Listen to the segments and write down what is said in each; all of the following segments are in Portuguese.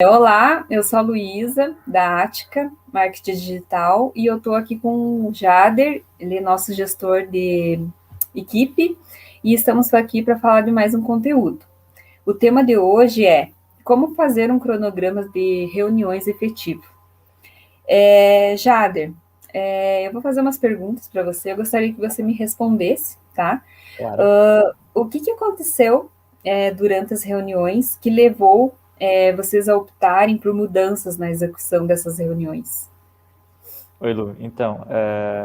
Olá, eu sou a Luísa, da Ática, Marketing Digital, e eu estou aqui com o Jader, ele é nosso gestor de equipe, e estamos aqui para falar de mais um conteúdo. O tema de hoje é como fazer um cronograma de reuniões efetivo. Jader, eu vou fazer umas perguntas para você, eu gostaria que você me respondesse, tá? Claro. O que aconteceu durante as reuniões que levou vocês a optarem por mudanças na execução dessas reuniões? Oi, Lu. Então,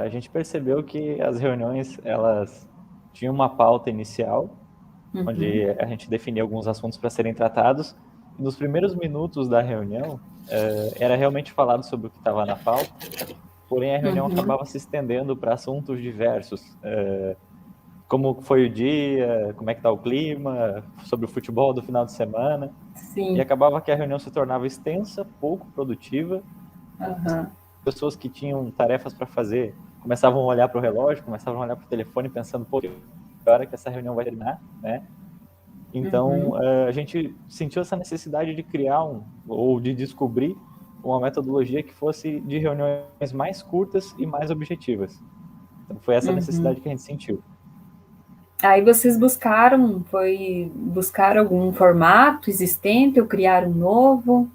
a gente percebeu que as reuniões, elas tinham uma pauta inicial, onde Uhum, a gente definia alguns assuntos para serem tratados, e nos primeiros minutos da reunião, era realmente falado sobre o que estava na pauta, porém a reunião uhum, acabava se estendendo para assuntos diversos, como foi o dia, como é que está o clima, sobre o futebol do final de semana, e sim, acabava que a reunião se tornava extensa, pouco produtiva. uhum, Pessoas que tinham tarefas para fazer começavam a olhar para o relógio, começavam a olhar para o telefone pensando, pô, que hora que essa reunião vai terminar, né? Então, uhum. a gente sentiu essa necessidade de criar ou de descobrir uma metodologia que fosse de reuniões mais curtas e mais objetivas. Então, foi essa Uhum. necessidade que a gente sentiu. Aí vocês buscar algum formato existente ou criar um novo?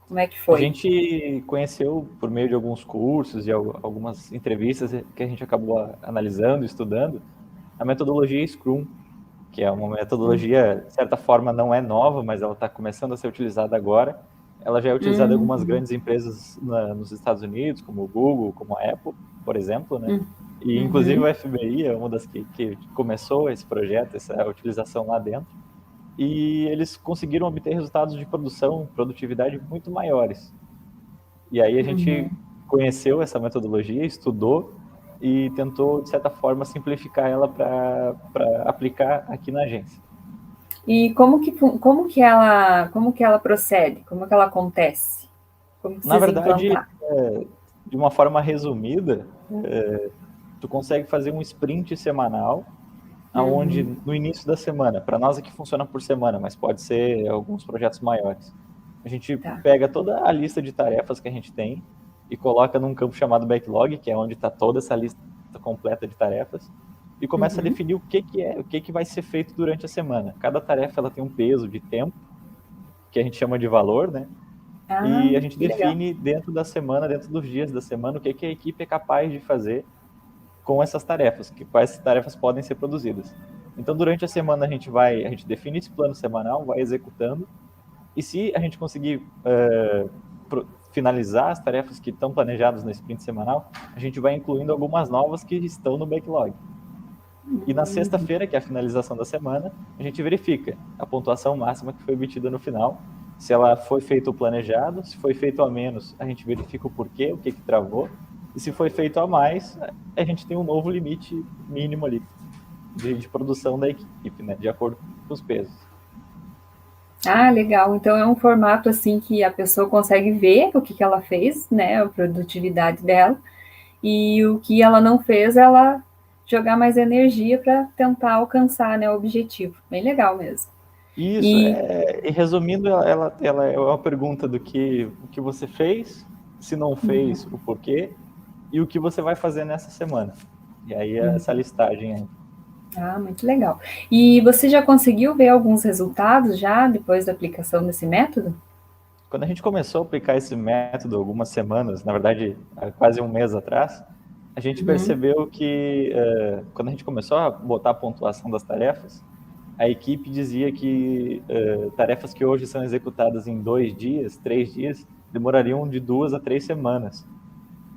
Como é que A foi? gente conheceu por meio de alguns cursos e algumas entrevistas que a gente acabou analisando, estudando, a metodologia Scrum, que é uma metodologia, de certa forma, não é nova, mas ela está começando a ser utilizada agora. Ela já é utilizada em algumas Uhum, grandes empresas nos Estados Unidos, como o Google, como a Apple, por exemplo, né? E, inclusive, o uhum, FBI é uma das que começou esse projeto, essa utilização lá dentro. E eles conseguiram obter resultados de produtividade muito maiores. E aí a gente uhum. conheceu essa metodologia, estudou e tentou, de certa forma, simplificar ela para aplicar aqui na agência. E como que ela procede? Como que ela acontece? Como que Na vocês verdade, implantaram? de uma forma resumida, tu consegue fazer um sprint semanal, aonde Uhum, no início da semana, para nós aqui funciona por semana, mas pode ser alguns projetos maiores. A gente tá. pega toda a lista de tarefas que a gente tem e coloca num campo chamado backlog, que é onde está toda essa lista completa de tarefas, e começa a Uhum. definir o que vai ser feito durante a semana. Cada tarefa ela tem um peso de tempo, que a gente chama de valor, né? Ah, E a gente que legal. define dentro da semana, dentro dos dias da semana, o que a equipe é capaz de fazer com essas tarefas, quais tarefas podem ser produzidas. Então, durante a semana a gente define esse plano semanal, vai executando, e se a gente conseguir finalizar as tarefas que estão planejadas no sprint semanal, a gente vai incluindo algumas novas que estão no backlog. E na Uhum. sexta-feira, que é a finalização da semana, a gente verifica a pontuação máxima que foi obtida no final, se ela foi feito o planejado, se foi feito a menos, a gente verifica o porquê, o que travou, e se foi feito a mais, a gente tem um novo limite mínimo ali de produção da equipe, né, de acordo com os pesos. Ah, legal. Então é um formato assim que a pessoa consegue ver o que ela fez, né, a produtividade dela, e o que ela não fez, ela jogar mais energia para tentar alcançar, né, o objetivo. Bem legal mesmo. Isso, E e resumindo, ela é uma pergunta do o que você fez, se não fez, o porquê, e o que você vai fazer nessa semana. E aí é essa listagem aí. muito legal. E você já conseguiu ver alguns resultados já depois da aplicação desse método? Quando a gente começou a aplicar esse método algumas semanas, na verdade, há quase um mês atrás, a gente Uhum. percebeu que quando a gente começou a botar a pontuação das tarefas, a equipe dizia que tarefas que hoje são executadas em 2 dias, 3 dias, demorariam de 2 a 3 semanas.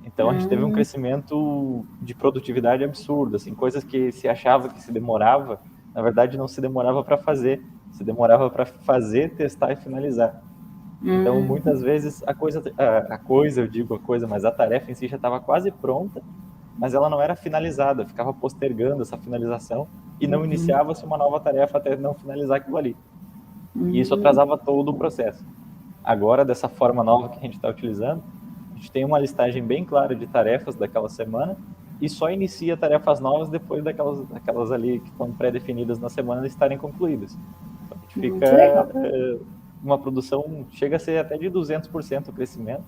Então a gente teve um Hum, crescimento de produtividade absurdo, assim, coisas que se achava que se demorava, na verdade não se demorava para fazer, se demorava para fazer, testar e finalizar. Então muitas vezes eu digo a coisa, mas a tarefa em si já estava quase pronta, mas ela não era finalizada, ficava postergando essa finalização e não iniciava-se uma nova tarefa até não finalizar aquilo ali. E isso atrasava todo o processo. Agora, dessa forma nova que a gente está utilizando, a gente tem uma listagem bem clara de tarefas daquela semana e só inicia tarefas novas depois daquelas ali que estão pré-definidas na semana estarem concluídas. Então, a gente fica muito legal. uma produção chega a ser até de 200% o crescimento.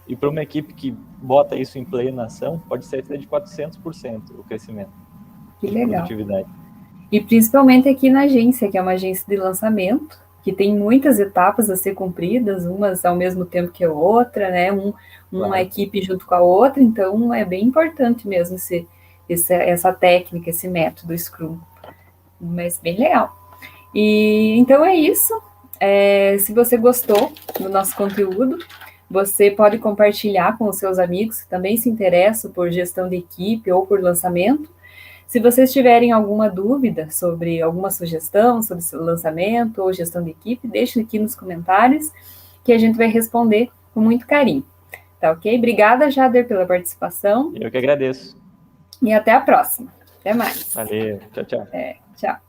E para uma equipe que bota isso em play na ação, pode ser até de 400% o crescimento. Que legal. Produtividade. E principalmente aqui na agência, que é uma agência de lançamento, que tem muitas etapas a ser cumpridas, umas ao mesmo tempo que a outra, né? Uma equipe junto com a outra, então é bem importante mesmo essa técnica, esse método Scrum. Mas bem legal. E então é isso. Se você gostou do nosso conteúdo, você pode compartilhar com os seus amigos que também se interessam por gestão de equipe ou por lançamento. Se vocês tiverem alguma dúvida sobre alguma sugestão sobre seu lançamento ou gestão de equipe, deixem aqui nos comentários que a gente vai responder com muito carinho. Tá ok? Obrigada, Jader, pela participação. Eu que agradeço. E até a próxima. Até mais. Valeu. Tchau, tchau. Tchau.